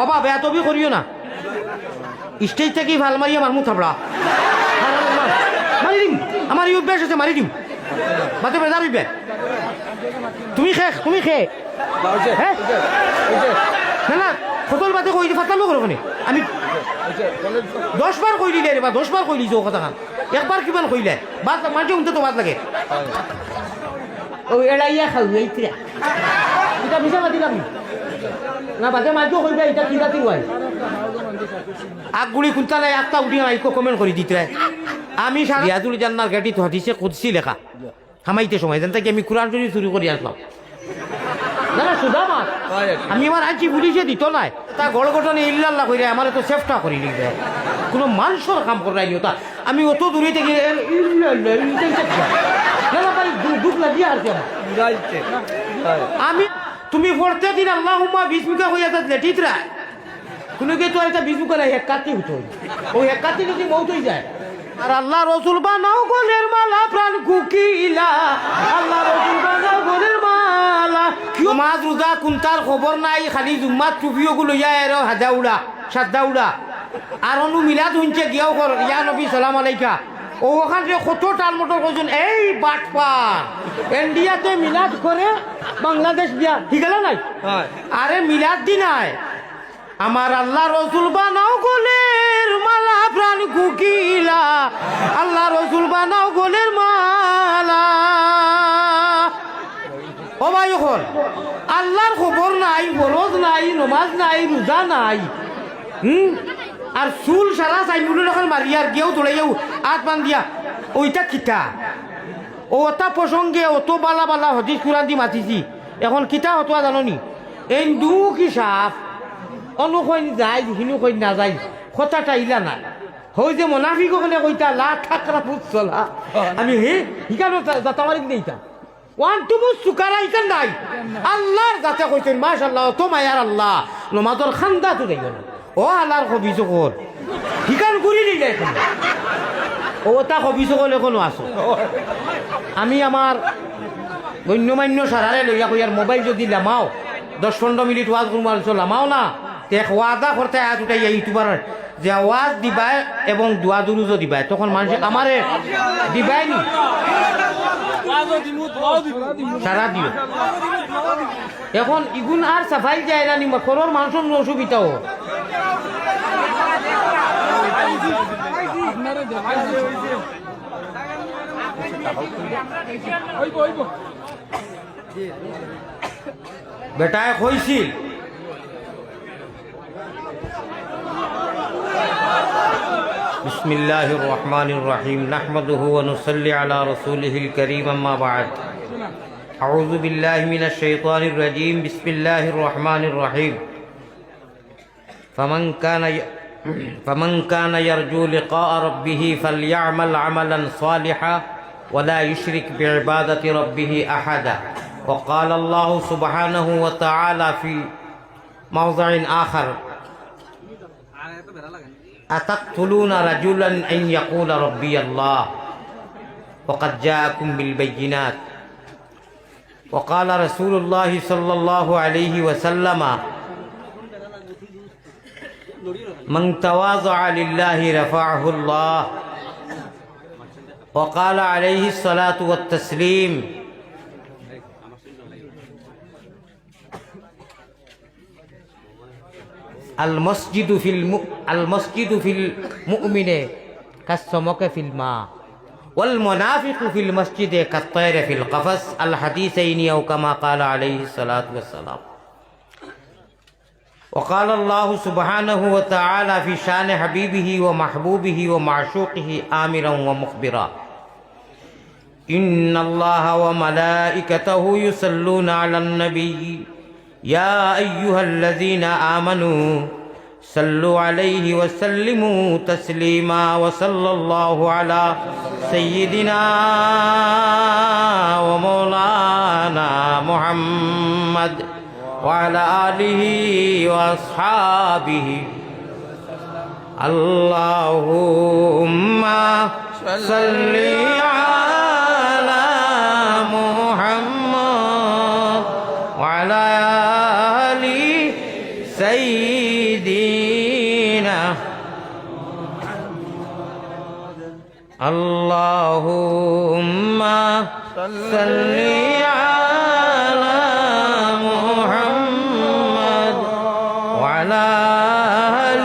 অবা বেয়া তবি করিও না স্টেজ থেকে ভাল মারি আমার মুখ থাপড়া মারি দিম আমার এই অভ্যাস আছে মারি দিম বাতে বেদা রইবে তুমি খে হ্যাঁ না না ফটল বাতে কই ফাটালো করো মানে আমি 10 বার কই দিলে রে বা 10 বার কই দিছো কথা খান একবার কিমান কইলে বাত মাঝে উনতে তো বাত লাগে ও এড়াইয়া খাও এইটা এটা বিছা মাতি লাগি না বাজে মাঝে কইবে এটা কি জাতি হয় আগগুলি কুনতা নাই একটা উঠি নাই কমেন্ট করে দিতে আমি রিয়াজুল জান্নার গাড়ি তো হাদিসে কুদসি লেখা হামাইতে সময় জানতে কি আমি কোরআন শরীফ চুরি করে আসলাম না না সুদা মাছ আমি আমার আজকে পুলিশে দিত নাই তা গড়গটনে ইল্লাল্লাহ কইরে আমার তো সেফটা করি লিখবে কোনো মানুষের কাম করাইনি তা আমি অত দূরে থেকে না না ভাই দুঃখ লাগিয়ে আর আমি তুমি পড়তে দিন আল্লাহুম্মা বিসমিকা হইয়া যাচ্ছে ঠিকরা কোনো কে তো একটা বিসমিকা নাই এক কাটি হতো ওই এক কাটি যদি মৌত হয়ে যায় আর আল্লাহ রসুল বানাও গলের মালা প্রাণ কুকিলা আল্লাহ রসুল বানাও গলের মালা কিয় মাছ রোজা কুন্তার খবর নাই খালি জুম্মাত টুপিও গুলো যায় আর হাজাউড়া সাদ্দাউড়া আর অনু মিলাদ শুনছে গিয়াও কর ইয়া নবী সালাম আলাইকা ও ওখান থেকে কত টাল মোটর করছেন এই বাটপার ইন্ডিয়াতে মিলাদ করে বাংলাদেশ বিয়া ঠিক আছে নাই আরে মিলাদ দি নাই আমার আল্লাহ রসুল বানাও গোলের মালা প্রাণ কুকিলা আল্লাহ রসুল বানাও গোলের মালা ও ভাই হল আল্লাহর খবর নাই ফরজ নাই নমাজ নাই রোজা নাই আর চুল সারা চাইমুলের এখন মারিয়ার গিয়েও তোলাইও আট বান দিয়া ওইটা কিতা ওটা প্রসঙ্গে অত বালা বালা হদিস কুরান দি মাতিছি এখন কিতা হতো জাননি এই দু কি সাফ অনুকই যায় হিনু কই না যায় কথাটা ইলা না হই যে মোনাফিক ওখানে কইতা লা ঠাকরা পুত চলা আমি হে হিকানো জাতামারি দেইতা ওয়ান টু মুস সুকারা ইকান নাই আল্লাহর জাতে কইতেন মাশাআল্লাহ তো মায়ার আল্লাহ নমাজর খান্দা তো দেইও না ও আল্লাহর কবি সকল হিকান করি নিলে এখন ও তা কবি সকল এখনো আসো আমি আমার গণ্যমান্য সারারে লইয়া কইয়ার মোবাইল যদি লামাও 10-15 মিনিট ওয়াজ করবো লামাও না এক ওয়াদা করতে আয়াত উঠাই ইউটিউবার যে ওয়াজ দিবাই এবং দোয়া দুরুজও দিবাই তখন মানুষ আমারে দিবাই নি সারা দিও এখন ইগুন আর সাফাই যায় না নিমা করোর মানুষের অসুবিধাও বেটায় কইছিল بسم الله الرحمن الرحيم نحمده ونصلي على رسوله الكريم أما بعد أعوذ بالله من الشيطان الرجيم بسم الله الرحمن الرحيم فمن كان يرجو لقاء ربه فليعمل عملا صالحا ولا يشرك بعبادة ربه أحدا وقال الله سبحانه وتعالى في موضع آخر أتقتلون رجلا أن يقول ربي الله وقد جاءكم بالبينات وقال رسول الله صلى الله عليه وسلم من تواضع لله رفعه الله وقال عليه الصلاة والتسليم المسجد في المؤمن كالسمك في الماء والمنافق في المسجد كالطير في القفص الحديثين أو كما قال عليه الصلاة والسلام وقال الله سبحانه وتعالى في شان حبيبه ومحبوبه ومعشوقه آمرا ومخبرا إن الله وملائكته يصلون على النبي يا أيها الذين آمنوا صلوا عليه وسلموا تسليما وصلى الله على سيدنا ومولانا محمد وعلى آله وأصحابه اللهم صل على محمد وعلى آل سيدنا سيدنا اللهم صل على محمد وعلى آل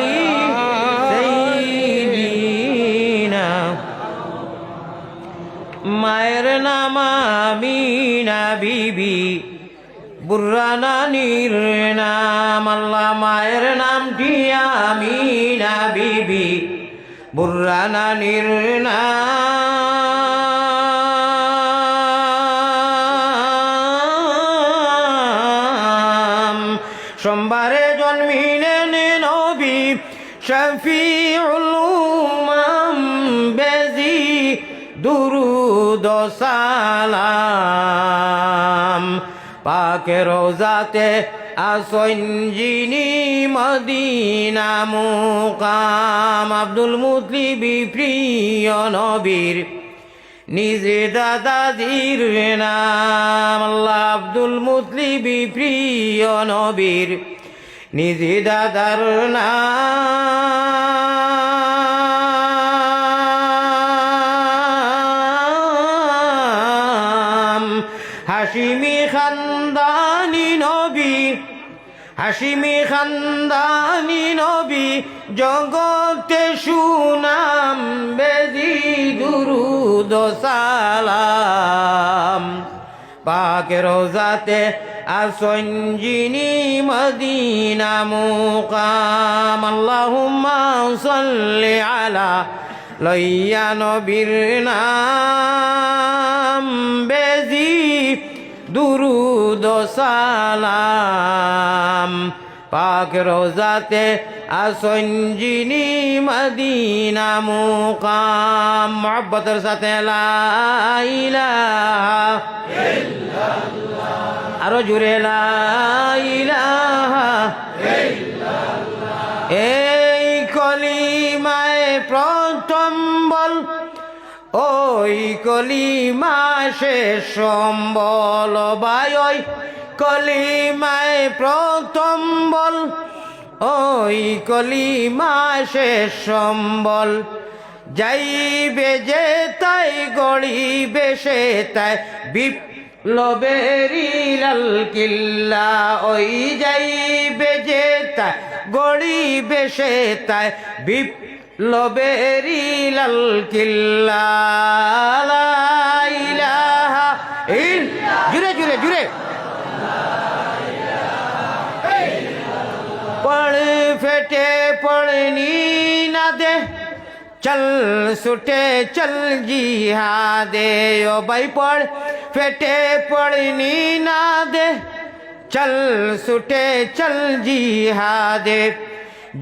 سيدنا মায়ের নাম আমিনা বিবি বুর্রানানির নাম আল্লাহ মায়ের নামটি আমিনা বিবি বুর্রানানির নাম সোমবারে জন্মিলেন নবী শফিউল উম্মাম বেজি দুরুদ ও সালাম পাকে রোজাতে আসন যিনি মদিনা মুকাম আব্দুল মুতলিবি প্রিয় নবীর নিজে দাদাজির নাম আল্লাহ আব্দুল মুতলিবি প্রিয় নবীর নিজে দাদার নাম হাশিমি খানদানি নবী হাশিমি খানদানি নবী জগতে সুনাম বেজি দুরুদ ও সালাম পাকে রোজাতে আসন যিনি মদিনা মুকাম আল্লাহুম্মা সাল্লি আলা লইয়া নবীর নাম বেজি দুরুদ ও সালাম পাক রোজাতে আসন যিনি মদিনা মুকাম মোহব্বতের সাথে লা ইলাহা ইল্লাল্লাহ আরো জুড়ে লা ইলাহা ইল্লাল্লাহ এই কলিমায় প্রথম বল ওই কলিমা শেষ সম্বল ভাই ওই কলিমায় প্রথম বল ওই কলিমা শেষ সম্বল যাইবে যে তাই গড়িবে সে তাই বিপ্লবেরি লাল কিল্লা ওই যাইবে যে তাই গড়িবে সে তাই বিপ্লবেরি লাল কিল্লা লা ইলাহা ইল্লাল্লাহ জুড়ে জুড়ে জুড়ে पढ़ फेटे पढ़नी ना दे चल सुटे चल जिहादे ओ भाई पढ़ फेटे पढ़नी ना दे चल सुटे चल जिहादे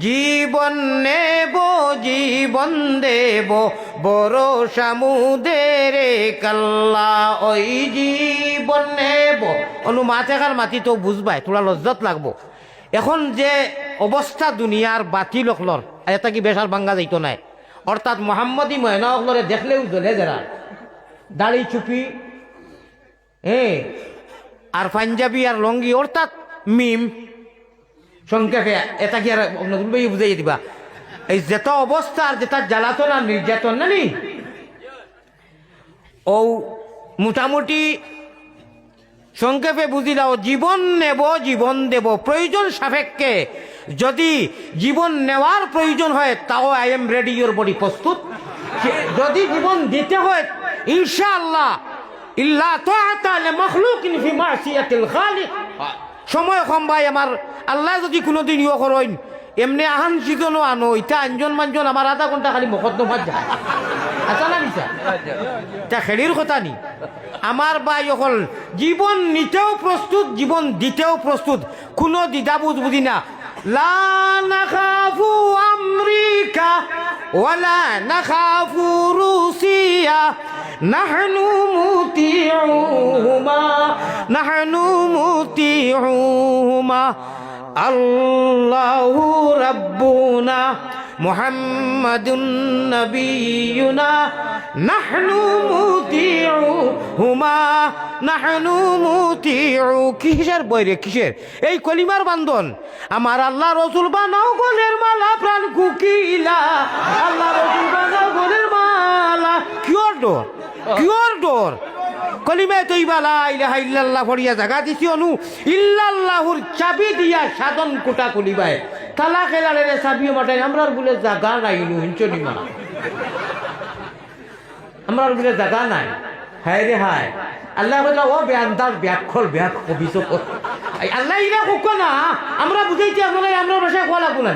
জীবন নেব জীবন দেব বড় সমুদ্রের কাল্লা ওই জীবন নেব অনু মাথাকার মাটি তো বুঝবাই তোরা লজ্জত লাগবো এখন যে অবস্থা দুনিয়ার বাতি লোকলর এটা কি বেশার ভাঙ্গা যাইতো নাই অর্থাৎ মোহাম্মদী ময়না অকলরে দেখলেও জ্বলে যারা দাড়ি চুপি আর পাঞ্জাবি আর লঙ্গি অর্থাৎ মিম সংক্ষেপে এটা কি আর বুঝাই দিবা এই যেটা অবস্থা আর যেটা জ্বালাতন আর নির্যাতন না নি ও মোটামুটি সংক্ষেপে বুঝিলাও জীবন নেব জীবন দেব প্রয়োজন সাপেক্ষে যদি জীবন নেওয়ার প্রয়োজন হয় তাও I am ready your body প্রস্তুত যদি জীবন দিতে হয় ইনশাআল্লাহ ইল্লা তাআতা লিমাখলুকিন ফি মাসিয়াতিল খালিক সময় কম ভাই আমার আল্লাহ যদি কোনোদিন ইয়ে করেন এমনি আহান সিজনও আনো ইটা আঞ্জন মানজন আমার আধা ঘন্টা খালি মকদ্দমাত যায় আচ্ছা না নিচা তা খেলির কথা নি আমার ভাই অকল জীবন নিতেও প্রস্তুত জীবন দিতেও প্রস্তুত কোনো দ্বিধাবোধ বুঝি না লা নাখাফু আমরিকা ওয়ালা নাখাফু রুসিয়া নাহনু মুতিউহুমা আল্লাহু রাব্বুনা মুহাম্মাদুন নবিয়ুনা নাহনু মুতিউহুমা নাহনু মুতিউ। কিসের বইরে কিসের এই কলিমার বান্ধন? আমার আল্লাহ রসুল বানাও গলের মালা প্রাণ কুকিলা, আল্লাহ রসুল বানাও গলের মালা। কিয়র ডর, কিয়র ডর? কলিমায় তৈবা লা ইলাহা ইল্লাল্লাহ ফড়িয়া জাগা দিছি অনু ইল্লাল্লাহুর চাবি দিয়া সাধন কোটা কলিবায় তালা খেলারে চাবি মাঠাই আমরার বলে জাগা নাই নু হিঞ্চনি মা, আমরার বলে জাগা নাই। হায় রে হায়, আল্লাহ বলে ও বেআন্দার ব্যাখ্যল ব্যাক অভিযোগ আল্লাহ ইরা কোক না আমরা বুঝাইছি আপনারা আমরার ভাষায় কোয়া লাগবো না,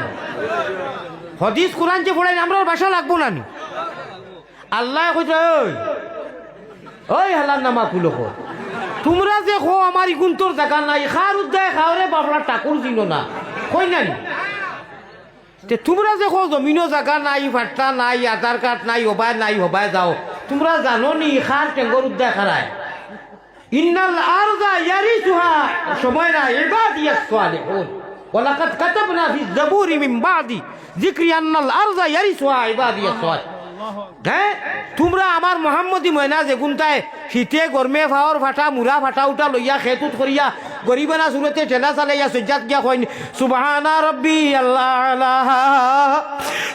হদিস কোরআন যে পড়াই আমরার ভাষা লাগবো না। আল্লাহ কইছে ওই ওই হালার নামা কুলো তোমরা যে খো আমার ইগুন্তর জায়গা নাই, খার উদ্দায় খাওয়ারে বাবলা টাকুর দিল না কই নানি। তোমরা যে খো জমিনও জায়গা নাই, ফাট্টা নাই, আধার কার্ড নাই, হবায় নাই, হবায় যাও। তোমরা জানো নি খার টেঙ্গর উদ্দায় খারায় ইন্নাল আরদা ইয়ারিসুহা সময় না ইবাদিয়াস সালিহুন ওয়ালাকাদ কাতাবনা ফি যাবুরি মিন বাদি যিকরি আন্নাল আরদা ইয়ারিসুহা ইবাদিয়াস সালিহুন। হ্যাঁ তোমরা আমার মোহাম্মদী ময়না যে গুনতায় শীতে গরমে ফাওয়ার ফাটা মুরা ফাটা উঠা লইয়া খেতুত করিয়া গরিবানা সুরতে ঠেলা চালাইয়া সজ্জাত গিয়া কইন সুবহানা রব্বি আল্লাহ আলাহ,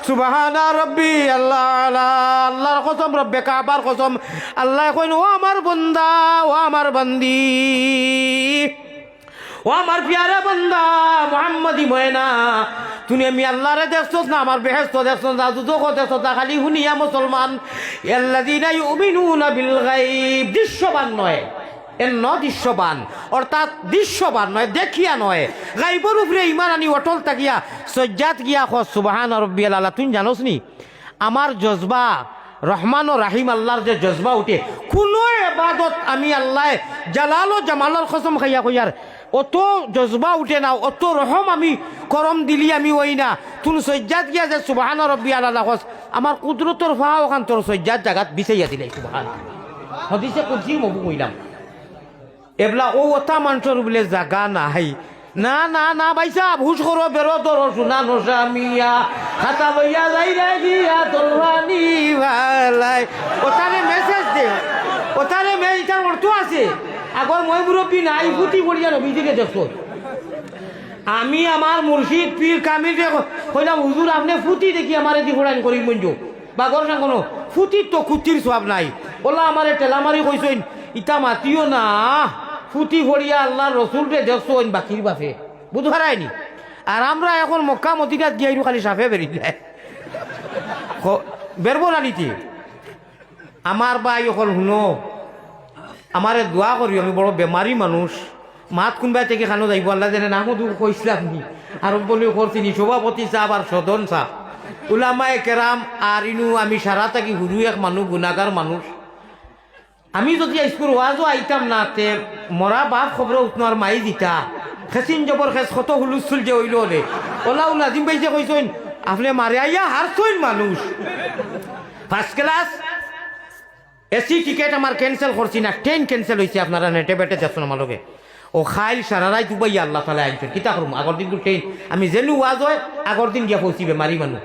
সুবহানা রব্বি আল্লাহ আলাহ। আল্লাহর কসম, রব্বে কাবার কসম, আল্লাহ কইন ও আমার বন্দা, ও আমার বান্দি, ও আমার প্যারা বান্দা মোহাম্মদী ময়না, তুমি আমি আল্লাহরে দেখছ না, আমার বেহেস্ত দেখছ না, দুজক দেখছ না, খালি শুনিয়া মুসলমান। আল্লাযীনা ইউমিনুনা বিল গায়ব, দৃশ্যবান নয় এন্ন দৃশ্যবান, অর্থাৎ দৃশ্যবান নয় দেখিয়া নয়, গাইবর উপরে ইমান আনি অটল থাকিয়া সজ্জাত গিয়া খস সুবহানা রব্বিয়াল আলা। তুই জানোস নি আমার জজবা রহমান ও রাহিম আল্লাহর যে জজবা উঠে কোনো এবাদত আমি আল্লাহ জালাল ও জামালার কসম খাইয়া কইয়ার অত জজবা উঠে না, অত রহম আমি করম দিলি আমি ওই না। তুন সজ্জাত গিয়া যে সুবহানা রব্বিয়াল আলা খস আমার কুদরতর ফাও ওখান তোর সজ্জাত জাগাত বিছাইয়া দিলাই সুবহান। হদিসে কুদসি মবু কইলাম এবলা ও ওটা মানুষের বলে জাগা নাই। না না না ভাইসা ভুষ করো বেরো তোর সোনা নসামিয়া খাতা লইয়া যাই গিয়া তোলবানি ভালাই ওটারে মেসেজ দে, ওটারে মেসেজটার অর্থ আছে। আগর মই মুরব্বী নাই ফুটি পড়িয়া নবীজিকে দেখো। আমি আমার মুর্শিদ পীর কামিল কইলাম হুজুর আপনি ফুটি দেখি আমার এদি ফোড়াইন করি মঞ্জু বাগর না কোনো ফুটির তো খুতির সব নাই। ওলা আমার টেলামারি কইসইন ইটা মাতিও না, ফুটি ফড়িয়া আল্লাহ রসুলরে দেখছো বাকির বাপে বুধ হারায়নি। আর আমরা এখন মক্কা মদিনাত গিয়ে খালি সাফে বেরিয়ে বেরবো না নিতে। আমার ভাই এখন শুনো আমারে দোয়া করি, আমি বড় বেমারি মানুষ, মাত কোনবাই থেকে খানো যাইব আল্লাহ জানে না মধু কইসলাম নি আর বলে করছিনি সভাপতি সাহেব আর সদন সাহেব উলামায়ে কেরাম আর ইনু আমি সারা থাকি হুরু এক মানুষ গুণাগার মানুষ। আমি যদি স্কুল ওয়াজও আইতাম না তে মরা বাপ খবর উঠনার মাই দিতা খেসিন জবর খেস কত হুলুস্থুল যে হইল রে ওলা নাজিম ভাই যে কইসইন আপনি মারে আইয়া হারছইন মানুষ। ফার্স্ট ক্লাস এসি টিকেট আমার ক্যান্সেল করছি না, ট্রেন ক্যান্সেল হয়েছে আপনারা নেটে বেটে যাচ্ছেন আমার লগে। ও খাইল সারারাই দুবাই আল্লাহ তালা আনছেন কিতা করুম। আগর দিন তো ট্রেন আমি যেনু ওয়াজ হয় আগর দিন গিয়া পৌঁছি বেমারি মানুষ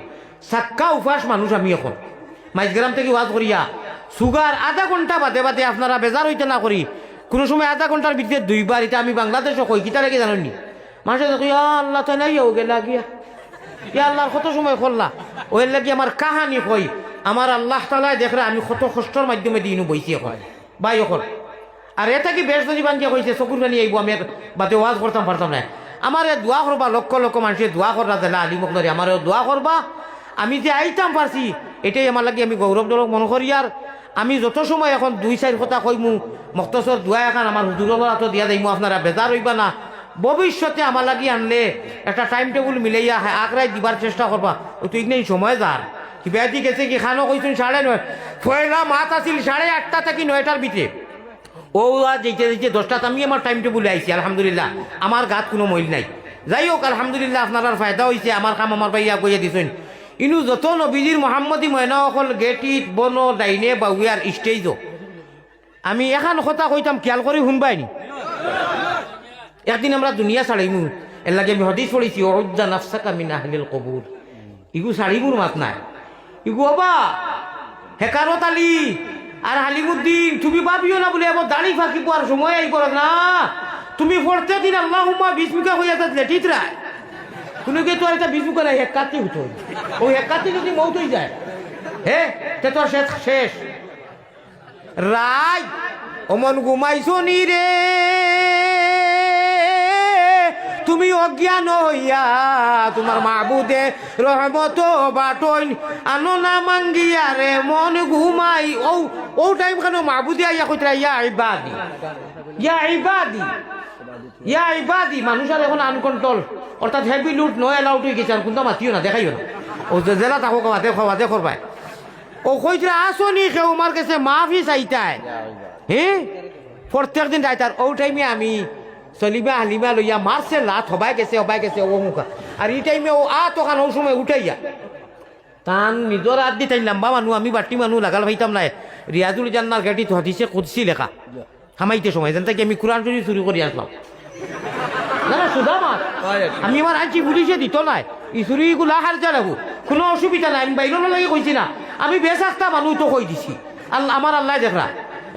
সাক্কা উপাস মানুষ। আমি এখন মাইজগ্রাম থেকে ওয়াজ করিয়া সুগার আধা ঘন্টা বাদে বাদে আপনারা বেজার হইতে না করি কোনো সময় আধা ঘন্টার ভিতরে দুইবার। এটা আমি বাংলাদেশও কই কিতা লেগে জানেননি মানুষের দেখো আল্লাহ তাই নাই ও গেলা গিয়া ইয়া আল্লাহর কত সময় করলা ওই লাগি আমার কাহানি কই আমার আল্লাহ তালায় দেখলে আমি কত কষ্টর মাধ্যমে দিনও বইছি এখন বাই এখন। আর এটা কি বেশ যদি বান্ধিয়া কইছে চকুর পানি আইব আমি বাদে ওয়াজ করতাম পারতাম না। আমার দোয়া করবা লক্ষ লক্ষ মানুষের দোয়া করা জেলা আলী মকদারি আমার দোয়া করবা। আমি যে আইতাম পারছি এটাই আমার লাগে আমি গৌরবজনক মনে করি। আর আমি যত সময় এখন দুই চার কথা কইমু মক্তসর দোয়া এখন আমার হুজুরের হাতে দিয়া যাইমু আপনারা বেজার হইবা না। ভবিষ্যতে আমার লাগি আনলে একটা টাইম টেবিল মিলাইয়া আগরাই দিবার চেষ্টা করবা। ওই তো ইগনেই সময় যার কি বেদি গেছে কি খানো কইছেন 9:30 পয়লা মাত আসিল 8:30 থেকে 9টার ভিতরে ও যেতে যেতে 10টাত আমি আমার টাইম টেবিলে আইছি। আলহামদুলিল্লাহ আমার গাত কোনো মইল নাই। যাই হোক আলহামদুলিল্লাহ আপনার ফায়দা হয়েছে। আমার কাম আমার ভাইয়া কইয়া দিছেন ইনু যত নবীজির মোহাম্মদী ময়না অকল গেটিত বন ডাইনে বাউয়ার স্টেজ আমি এখন কথা কইতাম খেয়াল করে শুনবাইনি। একদিন আমরা দুনিয়া ছাড়াইমু এর লাগে আমি হদিস পড়েছি উদ্দা নাফসাকা মিন আহলিল কবুর। ইগু শাড়িগুর মাত নাই ইগু বাবা হেকারত আলী আর হালিমুদ্দিন তুমি ভাবিও না বলে এবার দাড়ি ফাঁকি পাওয়ার সময় এই করো না তুমি পড়তে দিন আল্লাহুম্মা বিসমিকা হইয়া তা লেটিত রায় কোনো কে তোর এটা বিসমিকা নাই এক কাতি হতো ওই এক কাতি যদি মৌত হয়ে যায় হে তে তোর শেষ শেষ রায় অমন ঘুমাইছো নি রে তুমি অজ্ঞান হইয়া তোমার মাহবুদে রহমত বাটইন আনো না মাঙ্গিয়া রে মন ঘুমাই ও টাইম কেন মাহবুদে আইয়া কইতরা ইয়া ইবাদি ইয়া ইবাদি ইয়া ইবাদি মানুষ আর এখন আনকন্ট্রোল অর্থাৎ হেভি লুট নয় অ্যালাউড হয়ে গেছে আর কোনটা মাতিও না দেখাইও না ও জেলা থাকো খাওয়াতে করবাই ও কইতরা আসনি কেউ আমার কাছে মাফি চাইতায় হ্যাঁ প্রত্যেক দিন যাইতার ও টাইমে আমি সলিমা হালিমা লইয়া মারছে লাত হবাই গেছে ও মুখা আর এই টাইমে ও তখন ও সময় উঠাইয়া তান নিজর হাত দি তাই লম্বা মানুষ আমি বাটি মানুষ লাগাল ভাইতাম নাই রিয়াজুল জান্নার গাড়ি হদিছে কুদসি লেখা হামাইতে সময় যেন তাকে আমি কোরআন শরীফ চুরি করে আসলাম না না সুধা মাছ আমি আমার আনছি পুলিশে দিত নাই ই চুরিগুলা হার যা লাগু কোনো অসুবিধা নাই আমি বাইরের লাগে কইছি না আমি বেশ একটা মানুষ তো কই দিছি আল্লাহ আমার আল্লাহ দেখরা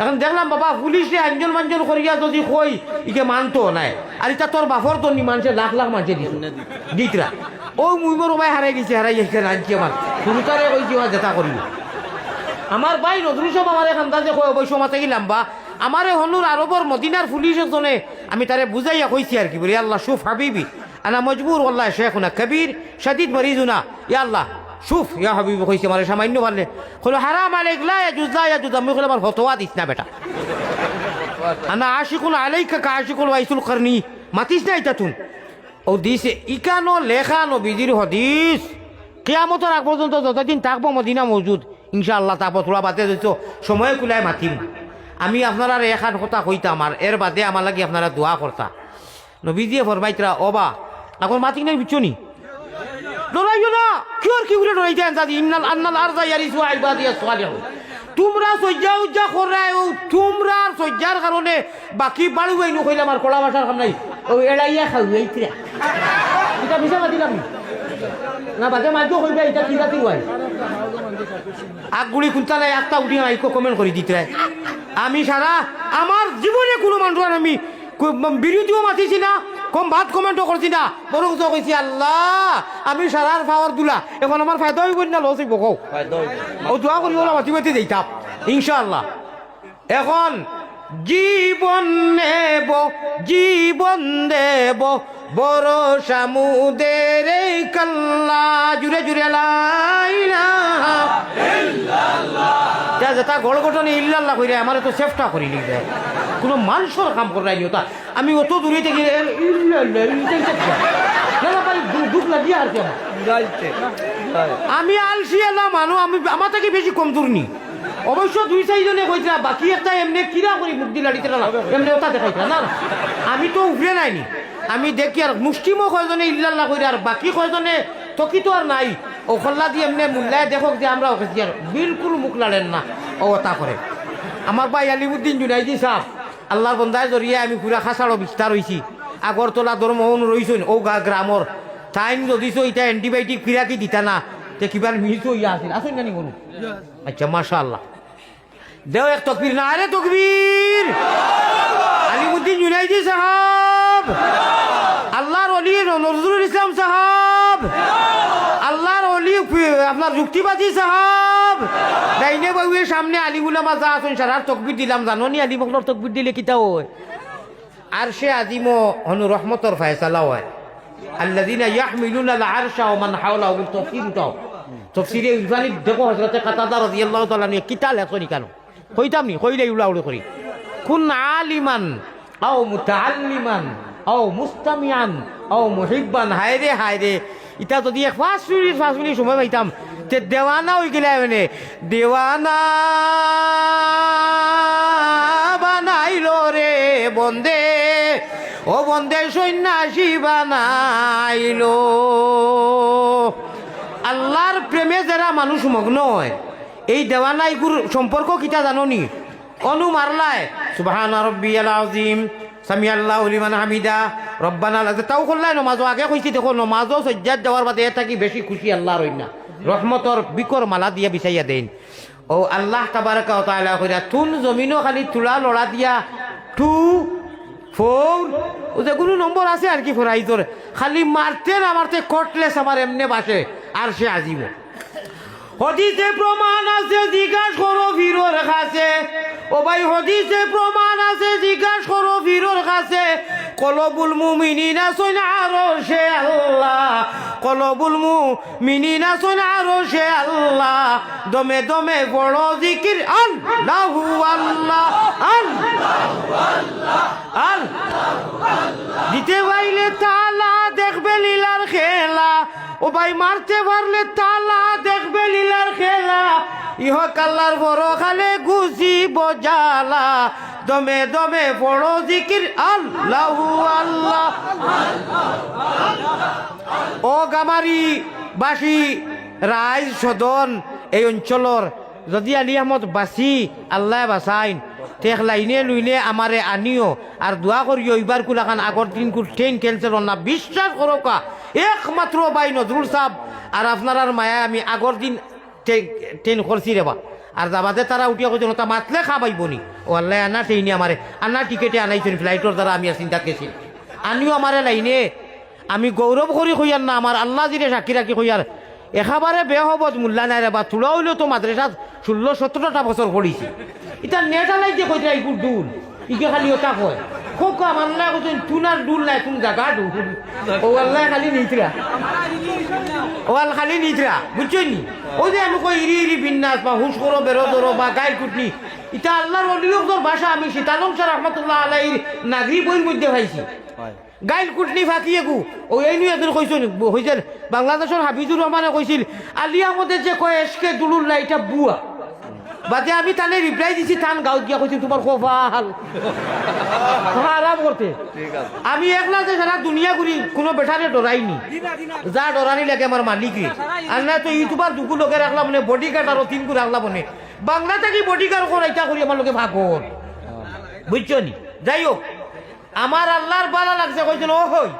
এখন দেখলাম বাবা পুলিশে আঞ্জন মাঞ্জন করিয়া যদি কই ইকে মানতো নাই আর এটা তোর বাপর তো নি মানুষের লাখ লাখ মানুষের দিতরা ও মুইমর ভাই হারাই গেছে হারাই এখানে আনছি আমার শুরুতারে কইছি যেটা করিব আমার ভাই নজরুল সব আমার এখান যে কই অবশ্য মাতে গেলাম বা আমার হনুর আরবর মদিনার পুলিশ জনে আমি তারে বুঝাইয়া কইছি আর কি বলি আল্লাহ শুফ হাবিবি আনা মজবুর আল্লাহ শেখুনা কবির শাদিদ মরিজুনা ইয়া আল্লাহ শুফ ইয়া হাবিবি কইছে আমার সামান্য পারলে হলো হারাম আলাইক লা ইয়াজুজ আমি কইলাম আমার ফতোয়া দিস না বেটা আনা আশিকুন আলাইকা কা আশিকুল ওয়াইসুল করনি মাতিস না এটা তুন ও দিছে ইকানো লেখা নবীজির হদিস কিয়ামতের আগ পর্যন্ত যতদিন থাকবো মদিনা মজুদ ইনশাআল্লাহ তারপর তোরা বাদে দিত সময় কুলায় মাতিম আমি আপনারা এখান কথা কইতাম আর এর বাদে আমার লাগে আপনারা দোয়া করতা নবীজিয়ে ফরমাইতরা ওবা এখন মাতিক নাই বিচনি ডরাইও না কি বলে ডরাইতে আনসাদি ইন্নাল আন্নাল আরজা ইয়ারিসু ইবাদিয়াস সালিহুন তোমরা সজ্জা উজ্জা করায় তোমরা সজ্জার কারণে বাকি বাড়ি হইনু কইলাম আর কলা ভাষার কাম নাই ও এড়াইয়া খাওয়া এইতরা এটা বিশা মাতিলাম না বাদে মাইকো কইবা এটা কি রাতি হয় আগগুড়ি কুন্তালে একটা উঠি আইকো কমেন্ট করে দিতে আমি সারা আমার জীবনে কোনো মানুষ আমি বিরোধীও মাতিছি না কম ভাত কমেন্টও করছি না বরং তো কইছি আল্লাহ আমি সারার পাওয়ার দুলা এখন আমার ফায়দা হইব না লস হইব কও ও দোয়া করি ওলা মাতি মাতি যাইতাম ইনশাআল্লাহ এখন জীবন দেব বড় সামুদের কাল্লা জুড়ে জুড়ে লাইলা যেটা গড় গঠনে ইল্লাল্লাহ কইরা আমার তো চেষ্টা করি লিখবে কোনো মানুষের কাম করাই নি ওটা আমি অত দূরে থেকে দুঃখ লাগিয়ে আর আমি আলসি এলাম মানুষ আমি আমার থেকে বেশি কমজোর নি অবশ্য দুই চারিজনে কইছিলা বাকি একটা এমনি কিরা করি মুখ দিলা দিতে না এমনি ওটা দেখাইছিলা না আমি তো উঠে নাইনি আমি দেখি আর মুষ্টিমো কয়জনে ইল্লাল্লাহ কইরা আর বাকি কয়জনে তকি তো আর নাই ও খল্লা দিয়ে এমনি মূল্যায় দেখো যে আমরা ওকে আর বিলকুল মুখ লাড়েন না ও তা করে আমার ভাই আলিমুদ্দিন জুনাইদি সাহেব আল্লাহর বন্দায় জড়িয়ে আমি পুরা খাসাড়ো বিস্তার হয়েছি আগরতলা ধর্মহন রইছেন ও গ্রামর টাইম যদিছ এটা এন্টিবায়োটিক ফিরাকি দিতা না তে কিবার মিহিত হইয়া আছিল আসেন জানি কোনো আচ্ছা মাশাআল্লাহ দেও এক তকবীর না আরে তকবীর আলিমুদ্দিন জুনাইদি সাহেব আল্লাহর ওলি নজরুল ইসলাম সাহেব আল্লাহর ওলি আপনার যুক্তিবাদী সাহেব ডাইনে বাবুয়ের সামনে আলিমুল মাজা আসুন সারার তকবীর দিলাম জানো নি আলিমুল্লাহর তকবীর দিলে কিতা হয় আর সে আজিমো হনু রহমতর ফয়সালা হয় আল্লাযিনা ইয়াহমিলুনা আল আরশা ওয়া মান হাওলাহু তাফসীরটাও তাফসীরে ইবনে দেখো হযরত কাতাদা রাদিয়াল্লাহু তাআলা নিয়ে কিতা লেখনি কেন কইতাম নি কইলে উলাউড়ি করি কুন আলিমান আও মুতাআল্লিমান আও মুস্তামিআন আও মুহিব্বান হায়রে ইটা যদি এক 5 মিনিট সময় পাইতাম তে দেওয়ানা হয়ে গেলে মানে দেওয়ানা বানাইলো রে বন্দে ও বন্দে সন্ন্যাসী বানাইলো আল্লাহর প্রেমে যারা মানুষ মগ্ন হয় এই দেওয়ানাইগুর সম্পর্ক কিটা জানো নি অনু মারলায় সুবহান রাব্বিয়াল আযীম সামি আল্লাহু লিমান হামিদা রব্বানা লাযা তাও করলাই নমাজও আগে কইছি দেখো নমাজও সজ্জাত যাওয়ার বাদে থাকি বেশি খুশি আল্লাহর হইনা রহমতর বিকর মালা দিয়া বিছাইয়া দেন ও আল্লাহ তাবারাকা ওয়া তাআলা কইরা তুন জমিনও খালি তুলা লড়া দিয়া 2 4 ও যে কোনো নম্বর আছে আর কি ফরাইজর খালি মারতে না মারতে কটলেস আমার এমনে বাসে আর সে আজিব হদিসে প্রমাণ আছে জিজ্ঞাসা করো ফিরোর কাছে ও ভাই হদিসে প্রমাণ আছে জিজ্ঞাসা করো ফিরোর কাছে কলবুল মুমিনিনা সুনা আরশে আল্লাহ কলবুল মুমিনিনা সুনা আরশে আল্লাহ দমে দমে বড় জিকির আল্লাহু আল্লাহ আল্লাহু আল্লাহ আল্লাহ দিতে পাইলে তালা দেখবে লীলার খেলা ও ভাই মারতে পারলে তালা দেখবে লীলার খেলা ইহ কাল্লার বড় খালে গুছি বজালা দমে দমে বড় জিকির আল্লাহু আল্লাহ ও গামারি বাসী রাইজ সদন এই অঞ্চলর যদি আলী আহমদ বাসি আল্লাহ বাসাইন তেখ লাইনে লইলে আমারে আনিও আর দোয়া করিও এইবার কুলাখান আগর দিন ট্রেন ক্যান্সেল না বিশ্বাস করো কা একমাত্র বাই নজরুল সাহ আর আপনার মায়া আমি আগর দিন ট্রেন করছি রেবা আর যাবাতে তারা উঠিয়া কইছিল তা মাতলে খাবাইব নি ও আল্লাহ আনা ট্রেনে আমারে আনা টিকেটে আনাইছেন ফ্লাইটর দ্বারা আমি আর চিন্তা গেছি আনিও আমারে লাইনে আমি গৌরব করি কইয়ার না আমার আল্লাহ জিরে সাক্ষী রাখি কইয়ার একেবারে বেহবত মূল্যা নাই রেবা তুলা হইলেও তো মাদ্রাসাত 16-17টা বছর পড়িছি এটা নেটালাই যে কইতে এইগুর ডুল ইকে খালি ওটা কয় খুব কম আল্লাহ কইছেন তুনার ডুল নাই তুমি জাগা ডুল ও আল্লাহ খালি নিতরা ও আল্লাহ খালি নিতরা বুঝছেন নি ওই যে আমি কই ইরি ইরি বিন্যাস বা হুশ করো বেরো ধরো বা গাই কুটনি এটা আল্লাহর অলিয়কর ভাষা আমি সীতালম স্যার রহমতুল্লাহ আলাইহির নাগরি বইয়ের মধ্যে পাইছি গাইল কুটনি ফাঁকিয়ে গু ও এই নিয়ে একদিন কইছেন হয়েছেন বাংলাদেশের হাফিজুর রহমানে কইছিল আলী আহমদের যে কয় এসকে দুলুর না এটা বুয়া বাদে আমি তানে রিপ্লাই দিছি তান গাঁত গিয়া কইছি তোমার কপাল আরাম করতে আমি একলা যে সারা দুনিয়া ঘুরি কোনো বেটারে ডরাইনি যা ডরানি লাগে আমার মালিকই আর না তো ইউটিউবার দুকু লোকে রাখলাম মানে বডি গার্ড আরো 3 করে রাখলাম মানে বাংলা থেকে বডি গার্ড করাইটা করি আমার লোকে ভাগর বুঝছো নি যাই হোক আমার আল্লাহর ভালো লাগছে কইছেন ও হই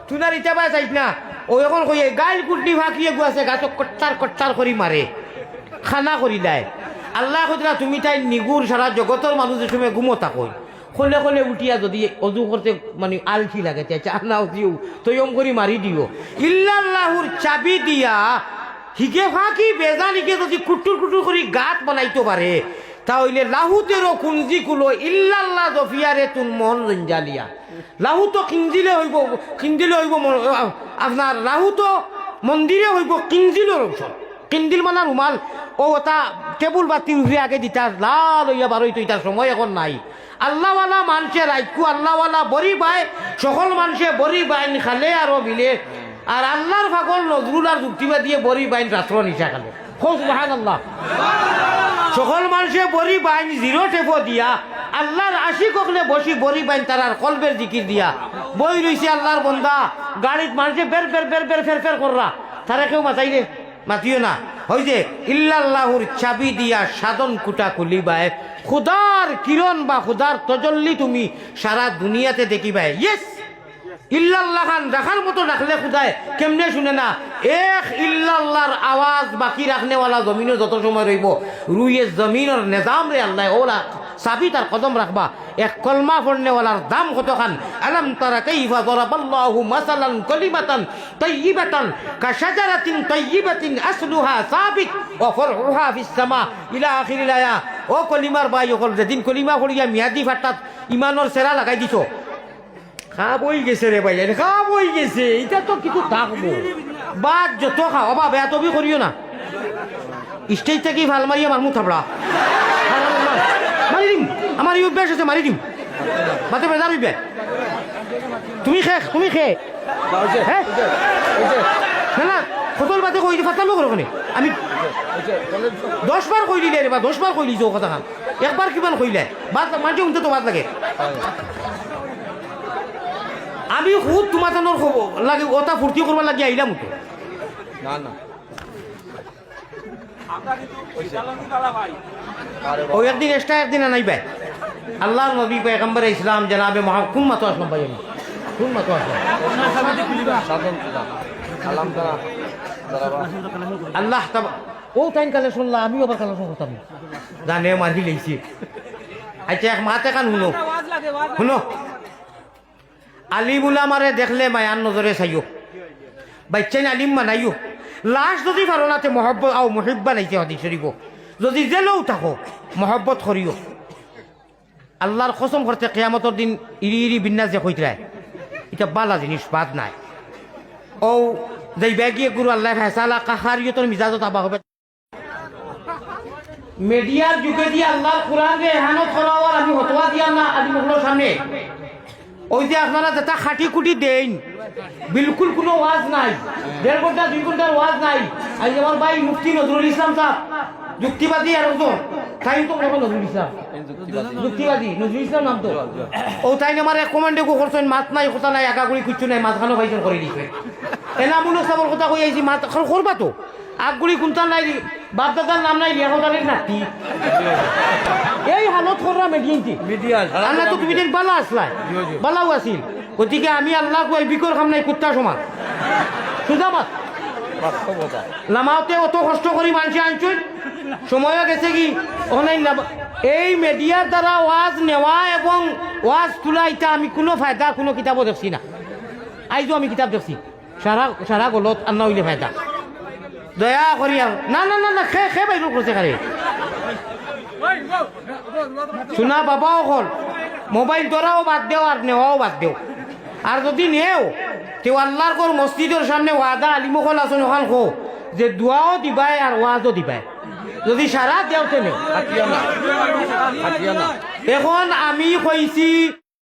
তুনার ইটা পাই চাইছ না ও এখন কই গাইল কুটনি ফাঁকিয়ে গুয়াছে গাছক কট্টার কট্টার করি মারে খানা করি দেয় আল্লাহ কইরা তুমি তাই নিগুর সারা জগতের মানুষের সময় ঘুমোতা কই খোলে খোলে উঠিয়া যদি অজু করতে মানে আলসি লাগে চাচা নাও দিও তৈম করি মারি দিও ইল্লাল্লাহুর চাবি দিয়া হিকে ফাঁকি বেজানিকে যদি কুটুর কুটুর করি গাত বানাইতে পারে তাহলে লাহুতেরও কুঞ্জি কুলো ইল্লাল্লাহ জফিয়ারে তুন মন রঞ্জালিয়া লাহু তো কিঞ্জিলে হইব আপনার লাহু তো মন্দিরে হইব কিঞ্জিলের অংশ কিন্দিল মানা রুমাল ও ওটা টেবুল বা তিউরি আগে দিতা লাল হইয়া বারোই তো ইটার সময় এখন নাই আল্লাহওয়ালা মানুষে রাইকু আল্লাহওয়ালা বড়ি বাই সকল মানুষে বড়ি বাইন খালে আরো বিলে আর আল্লাহর ফাগল নজরুল আর যুক্তিবা দিয়ে বড়ি বাইন রাত্র নিশা খালে খোঁজ বাহান আল্লাহ সকল মানুষে বড়ি বাইন 0 টেপো দিয়া আল্লাহর আশিক হকলে বসি বড়ি বাইন তারার কলবের জিকির দিয়া বই রইছে আল্লাহর বন্দা গাড়িত মানুষে বের বের বের বের ফের ফের কররা তারা কেউ মাথাইলে মাতিও না ওই যে ইল্লাল্লাহুর চাবি দিয়া সাধন কুটা খুলিবায় খুদার কিরণ বা খুদার তজল্লি তুমি সারা দুনিয়াতে দেখিবাই ইয়েস ইল্লাল্লাহ খান রাখার মতো রাখলে খুদায় কেমনে শুনে না এক ইল্লাল্লাহর আওয়াজ বাকি রাখনেওয়ালা জমিনও যত সময় রইব রুইয়ে জমিনের নিজাম রে আল্লাহ ওরা চাবি তার কদম রাখবা এক কলমা পড়নেওয়ালার দাম কত খান আলাম তারা কাইফা দরাবাল্লাহু মাসালান কালিমাতান তাইয়িবাতান কাশাজারাতিন তাইয়িবাতিন আসলুহা সাবিত ওয়া ফারউহা ফিস সামা ইলা আখিরিল আয়া ও কলিমার বাই হল যেদিন কলিমা পড়িয়া মিয়াদি ফাটাত ইমানের সেরা লাগাই দিছো খাব হয়ে গেছে রে ভাই খাব হয়ে গেছে এটা তো কিছু থাকবো বাদ যত খাও বা বেয়া তবি করিও না স্টেজ থেকে ভাল মারিয়া মারমু থাপড়া মারি দিম আমার ইউ বেশ আছে মারি দিম মাতে বেজার হইবে তুমি খে হ্যাঁ না ফটোর বাদে কই ফাটালো করো কোনে আমি 10 বার কই দিলে রে বা 10 বার কই দিছো কথা খান একবার কিমান কইলে বাদ মাঝে উনতে তো বাদ লাগে আমি খুব তোমার খবর লাগে ওটা ফুর্তি করবার লাগে আইলাম তো না না ও একদিন এক্সট্রা একদিন আনাইবে আল্লাহর নবী পয়গম্বর ইসলাম জনাবে মুহাম্মদ কোন মাতো আসলাম ভাই আমি কোন মাতো আসলাম আল্লাহ ও টাইম কালে শুনলাম আমিও আবার কালেকশন করতাম জানে মারি লেছি আচ্ছা এক মাতে কান শুনো শুনো আলিম উলামারে দেখলে মায়ার নজরে চাইও বাচ্চাই আলিম মানাইও লাস্ট যদি পারো নাতে মহব্বত আও মহিব্বা নাইছে হাদিস শরীফ যদি জেলেও থাকো মহব্বত করিও আল্লাহর কসম করতে কিয়ামতের দিন ইরি ইরি বিন্যাস যে কইতরায় এটা বালা জিনিস বাদ নাই ও যেই ব্যাগিয়ে গুরু আল্লাহ ফেসালা কাহারিয়তর মিজাজত আবা হবে মিডিয়ার যুগে দিয়ে আল্লাহর কোরআনকে এহানত করাওয়ার আমি হতোয়া দিয়া না আদি মুখলোর সামনে ওই যে আপনারা যেটা খাটি কুটি দেন বিলকুল কোনো ওয়াজ নাই 1.5 ঘন্টা 2 ঘন্টার ওয়াজ নাই আজ আমার ভাই মুফতি নজরুল ইসলাম সাহেব যুক্তিবাদী আর একজন তাই তো কখন নজরুল ইসলাম যুক্তিবাদী নজরুল ইসলাম নাম তো ও তাই আমার এক কমান্ডে করছেন মাত নাই কথা নাই একাগুড়ি কিচ্ছু নাই মাঝখানো ভাইজন করে দিছে এনামুল সাহেবের কথা কই আইছি মাত করবা তো আগগুড়ি কোনটা নাই বাপদাদার নাম নাই লিয়া কোথালের নাতি এই হালত কররা মিডিয়া আল্লাহ তো তুমি দিন বালা আসলাই বালাও আছিল গতিকে আমি আল্লাহ কই বিকর খাম নাই কুত্তা সমান সুজাবাত নামাওতে অত কষ্ট করি মানুষ আনছুন সময় গেছে কি অনলাইন এই মিডিয়ার দ্বারা ওয়াজ নেওয়া এবং ওয়াজ তোলা এটা আমি কোনো ফায়দা কোনো কিতাবও দেখছি না আইজও আমি কিতাব দেখছি সারা সারা গলত আর না হইলে ফায়দা দয়া করি আর না না না না খে বাইর করছে খারে শোনা বাবাও হল মোবাইল ধরাও বাদ দেও আর নেওয়াও বাদ দেও আর যদি নেও তেও আল্লাহর কোর মসজিদের সামনে ওয়াদা আলিমুখল আসন ওখান খো যে দোয়াও দিবাই আর ওয়াজও দিবাই যদি সারা দেওতে নেও এখন আমি কইছি